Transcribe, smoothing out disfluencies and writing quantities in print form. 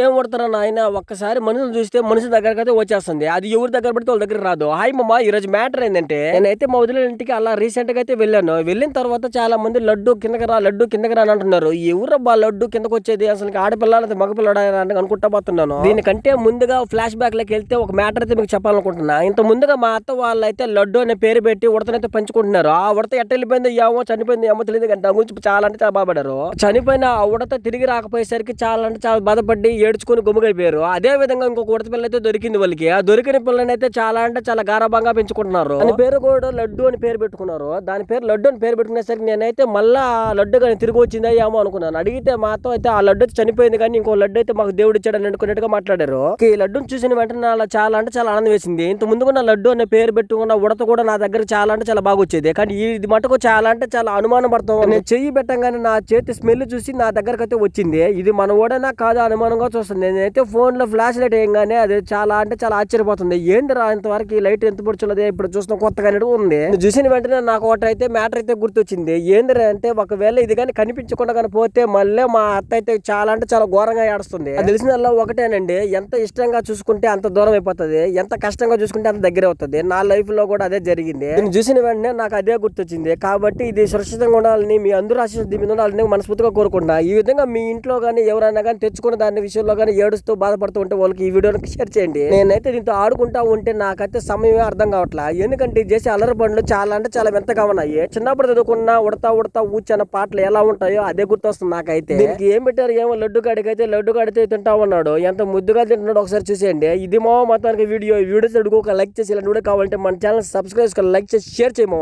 ఏం కొడతారా నాయన, ఒక్కసారి మనుషులు చూస్తే మనిషి దగ్గరకు అయితే వచ్చేస్తుంది. అది ఎవరి దగ్గర పడితే వాళ్ళ దగ్గర రాదు. హాయ్ మమ్మ, ఈ రోజు మ్యాటర్ ఏంటంటే, నేనైతే మా వదిన ఇంటికి అలా రీసెంట్ గా అయితే వెళ్ళాను. వెళ్ళిన తర్వాత చాలా మంది లడ్డు కిందకి రా అని అంటున్నారు. ఎవరబ్బా లడ్డు కిందకు వచ్చేది, అసలు ఆడపిల్ల మగపిల్లడా అని అనుకుంటా పోతున్నాను. దీనికంటే ముందుగా ఫ్లాష్ బ్యాక్ లోకి వెళ్తే ఒక మ్యాటర్ అయితే మీకు చెప్పాలనుకుంటున్నా. ఇంత ముందుగా మా అత్త వాళ్ళైతే లడ్డు అనే పేరు పెట్టి ఉడతనైతే పంచుకుంటున్నారు. ఆ ఉడత ఎట్ట వెళ్ళిపోయింది ఏమో, చనిపోయింది ఏమో తెలియదు కానీ దాని గురించి చాలా అంటే చాలా బాధపడారు. చనిపోయిన ఆ ఉడత తిరిగి రాకపోయేసరికి చాలా అంటే చాలా బాధపడి ఏడ్చుకుని గుమ్మగైపోయారు. అదే విధంగా ఇంకొక ఉడత పిల్ల అయితే దొరికింది వాళ్ళకి. ఆ దొరికిన పిల్లని అయితే చాలా అంటే చాలా గారాబంగా పెంచుకుంటున్నారు. దాని పేరు కూడా లడ్డు అని పేరు పెట్టుకున్నారు. దాని పేరు లడ్డు అని పేరు పెట్టుకునేసరికి నేనైతే మళ్ళా లడ్డు కానీ తిరిగి వచ్చిందా ఏమో అనుకున్నాను. అడిగితే మాతో అయితే ఆ లడ్డు అయితే చనిపోయింది కానీ ఇంకో లడ్డు అయితే మాకు దేవుడు ఇచ్చాడు అని అనుకున్నట్టుగా మాట్లాడారు. ఈ లడ్డుని చూసిన వెంటనే అలా చాలా అంటే చాలా ఆనందం వేసింది. ఇంత ముందుగా లడ్డు అనే పేరు పెట్టుకున్న ఉడత కూడా నా దగ్గర చాలా అంటే చాలా బాగా వచ్చేది. కానీ ఇది మటుకు చాలా అంటే చాలా అనుమానం పడతాం. నేను చెయ్యి పెట్టంగానే నా చేతి స్మెల్ చూసి నా దగ్గరకు అయితే వచ్చింది. ఇది మన ఓడైనా కాదా అనుమానంగా చూస్తుంది. నేనైతే ఫోన్ లో ఫ్లాష్ లైట్ వేయగానే అది చాలా అంటే చాలా ఆశ్చర్యపోతుంది. ఏందిరా ఇంతవరకు ఈ లైట్ ఎంత పొడిచున్నది, ఇప్పుడు చూసిన కొత్తగా ఉంది. చూసిన వెంటనే నాకు ఒకటి అయితే మ్యాటర్ అయితే గుర్తొచ్చింది. ఏందిరా అంటే, ఒకవేళ ఇది కానీ కనిపించకుండా కానీ పోతే మళ్ళీ మా అత్త అయితే చాలా అంటే చాలా ఘోరంగా ఏడుస్తుంది. అది తెలిసినల్లా ఒకటేనండి, ఎంత ఇష్టంగా చూసుకుంటే అంత దూరం అయిపోతుంది, ఎంత కష్టంగా చూసుకుంటే అంత దగ్గర అవుతుంది. నా లైఫ్ లో కూడా అదే జరిగింది. నేను చూసిన వెంటనే నాకు అదే గుర్తొచ్చింది. కాబట్టి ఇది సురక్షితంగా ఉండాలని, మీ అందరూ ఆశీస్సు మీద ఉండాలని మనస్ఫూర్తిగా కోరుకుంటున్నా. ఈ విధంగా మీ ఇంట్లో కానీ ఎవరైనా కానీ తెచ్చుకున్న దాని విషయంలో కానీ ఏడుస్తూ బాధపడుతూ ఉంటే వాళ్ళకి ఈ వీడియోని షేర్ చేయండి. నేనైతే దీంతో ఆడుకుంటా ఉంటే నాకైతే సమయమే అర్థం కావట్లా. ఎందుకంటే చేసే అల్లరి పనులు చాలా అంటే చాలా వింతగా ఉన్నాయి. చిన్నప్పుడు చదువుకున్న ఉడతా ఊచన్న పాటలు ఎలా ఉంటాయో అదే గుర్తొస్తుంది నాకైతే. దీనికి ఏం పెట్టారు ఏమో, లడ్డు కాడికైతే లడ్డు కాడితే తింటా ఉన్నాడు. ఎంత ముద్దుగా తింటున్నాడు ఒకసారి చూసేయండి. ఇది మొత్తానికి వీడియో అడుగు ఒక లైక్ చేసి ఇలాంటి వీడియో కావాలంటే మన ఛానల్ సబ్స్క్రైబ్ చేసుకోవాలి, లైక్ చేసి షేర్ చేయమా.